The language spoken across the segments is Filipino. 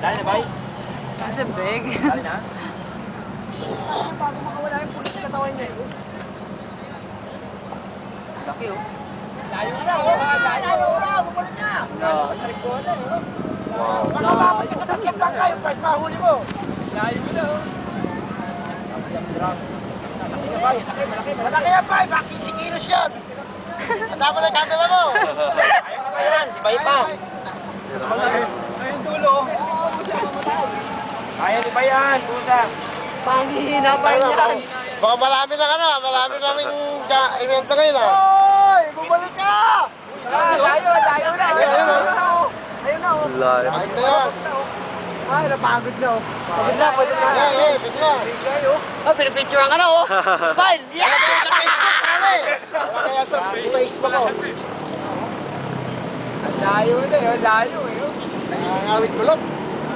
Dahil na ba? Kasi big. Dahil na? Bago makawala yung pulis sa katawan niya. Laki oh. Layo na, oh. Layo na, bumalik na. Sa likod na oh. Wow. Nakababot ka sa sakyan lang kayo, kahit mahuli mo. Layo na, oh. Malaki yan, Bay. Bakit 15 kilos yan? Tama na yung camera mo. Ayan, si Bay pa. Ayun dulo. Kaya ni Bayan, puta. Panghihina pa yan. Baka marami na marami naming event na ngayon, ha? Oy! Bumalik ka! Layo na! Ayun na, oh. Layo. Ayun na yan. Ay, napagod na, oh. Pagod na, pwede na. Pwede na. Pinipicturean ka na, oh. Smile! Yeah! Kaya sa Facebook ko. Layo na, layo, eh. Nangangawit kulot.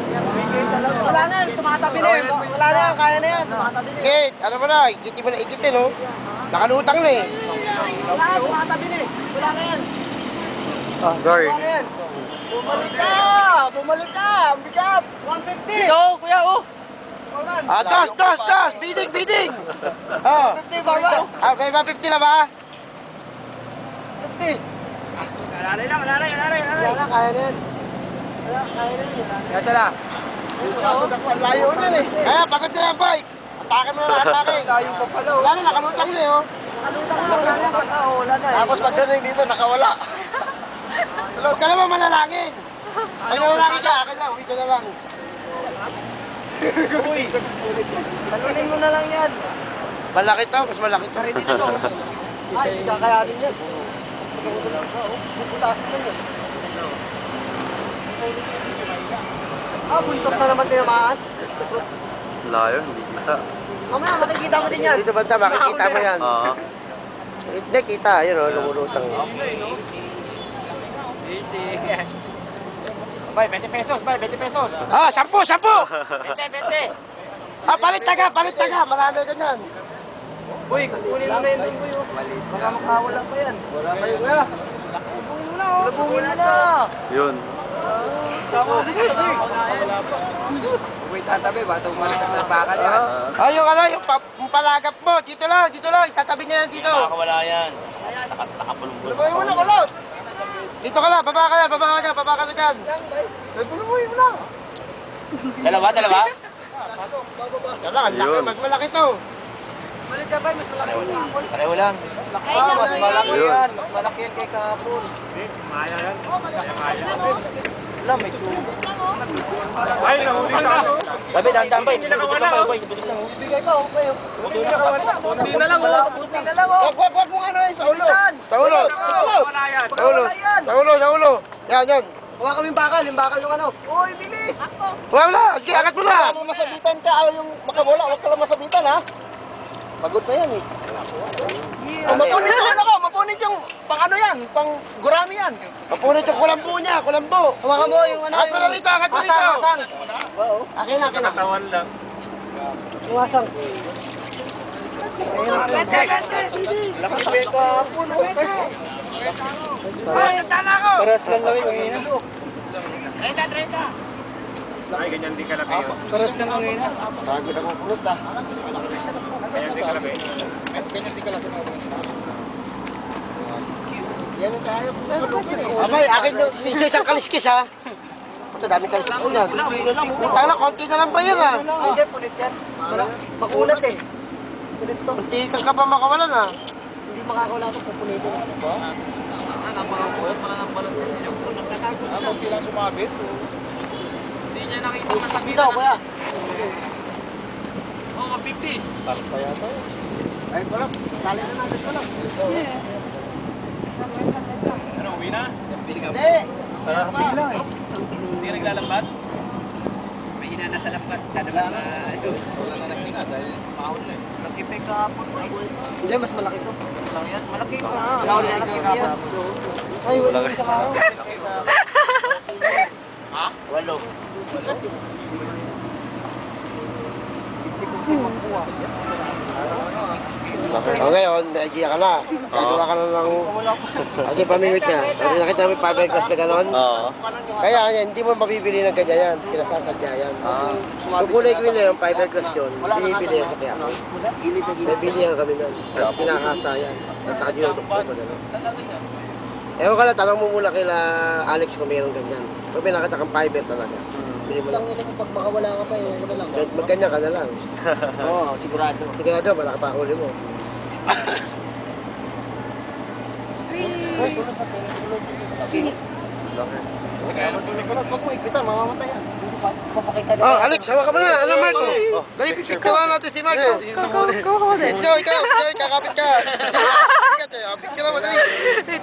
Wala na, tumatabi na, wala na, kaya na yan. Tumatabi na. Kate, ano ba na, ikitin mo na ikitin, oh. Nakalutang na, eh. Wala, tumatabi na, eh. Wala na yan. Ah, sorry. Wala na yan. Bumalik ka! Bumalik ka! Ang bigat! 150! Ikaw, kuya, oh. Ah, tos! Bidding! Oh. 150 ba ba? Ah, may 150 na ba? 50! Alalay lang. Wala na, kaya na yan. Wala, kaya na yan. Kaya sila. Ang layo na eh. Kaya, pagod na yan, boy. Atake mo na, atake. Layo pa pala oh. Wala na, nakalutang na eh, oh. Nakalutang na, wala na. Tapos pagdating dito, nakawala. Tulog ka naman manalangin. Pag nanalangin ka, akin na, uwi ka na lang. Uy. Talunin mo na lang yan. Malaki to, mas malaki to. Ready na to. Ay, hindi kakayanin yan. Puputasin lang yan. Ah, buntok na naman tinamaan. Layo, hindi kita. Mamaya, makikita mo din yan. Dito banda, makikita mo yan. Ah. Hindi, kita. Ayun, oh, lumulutang. Easy. Bay, 20 pesos, bay, 20 pesos. Ah, 10! 20. Ah, palit taga! Marami ka yan. Uy, kukunin mo na yun, boy. Baka makawala pa yan. Wala kayo nga. Labungin mo na. Yun. Uy, tatabi ba? Tumalik ang bakal yan. Ah, yung ano, yung palagap mo. Dito lang. Itatabi niya yan dito. Nakakawala yan. Nakapulong-bulong. Lumoy mo na, kulot. Dito ka lang, baba ka na dyan. Lumoy mo na. Dalawa? Yan lang, ang laki, Yun. mas malaki to. Pareho lang. Mas malaki Yun. yan. Mas malaki yan kay kahapon. Maya yan. Wala, may sumo. Ay, nahuli sa ako. Sabi, dahan-dahan ba? Hindi nakawala oh. Ibigay ko, okay. Kunti na lang oh. Buti na lang, oh. Wag mo ano sa ulo. Saan? Sa ulo. Wala yan. Sa ulo. Yan. Huwag kami yung bakal yung ano. Uy, bilis! Wala, sige, angat mo na. Kung masabitan ka, yung makamula, huwag ka lang masabitan, ha? Pagod na yan, eh. Mapunit yung pang ano yan, pang gurami yan. Mapunit yung kulambo niya, kulambo. Hawakan mo yung ano. Angat mo na dito. Asang. Akin na. Katawan lang. Yung asang. Laki pa yung kahapon, Ay, tala ko! Paras lang lang yung hina. 30. Ay, ganyan din kalaki yun. Paras lang ang hina. Pagod ako kulot, ha? Ganyan din kalaki. Yan ang tayo. Abay, akin yung isang kaliskis, ha? Ito, dami kaliskis ko yan. Tala, konti na lang ba yan, ha? Hindi, punit yan. Makunat eh. Punit to. Konti ka pa makawalan, ha? Hindi makakawala ito, pupunitin. Konti lang sumabit. Hindi niya nakita na Dito, kuya. Oo, 50. Parang pa yata yun. Ay, kulot. Tali na natin, kulot. Ano, uwi na? Pili ka ba? Hindi. Bilang eh. Hindi ka naglalambat? May hina na sa lambat. Kada ba ayos? Wala na nagtinga dahil mahal na eh. Malaki pa yung kahapon. Hindi, mas malaki to. Malaki yan. Malaki pa. Malaki yan. Ay, wala sa karo. Ha? 8. Hindi ko kinukuha. O ngayon, may idea ka na. Gagawa ka na ng... Kasi pamimit niya. Kasi nakita mo yung fiber glass na gano'n. Oo. Kaya yan, hindi mo mabibili ng ganyan yan. Pinasasadya yan. Yung kulay green na yung fiber glass yun, binibili yan sa kaya. May bilihan kami nun. Tapos kinakasa yan. Tapos saka dinutok ko ito gano'n. Ewan ka na, tanong mo muna kila Alex kung mayroong ganyan. Pag may nakita kang fiber talaga, bili mo lang. Pag baka wala ka pa, yun ka lang. Kahit magganyan ka na lang. Oo, sigurado. Sigurado, malaki pa huli mo. Huwag mo ipitan, mamamatay yan. Papakita na. Oh, Alex, hawa ka muna. Ano, Marco? Dali, picture natin si Marco. Go hold it. Ikaw, kakapit ka. Picture mo, dali. Wait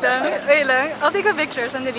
lang. I'll take a picture. Sandali.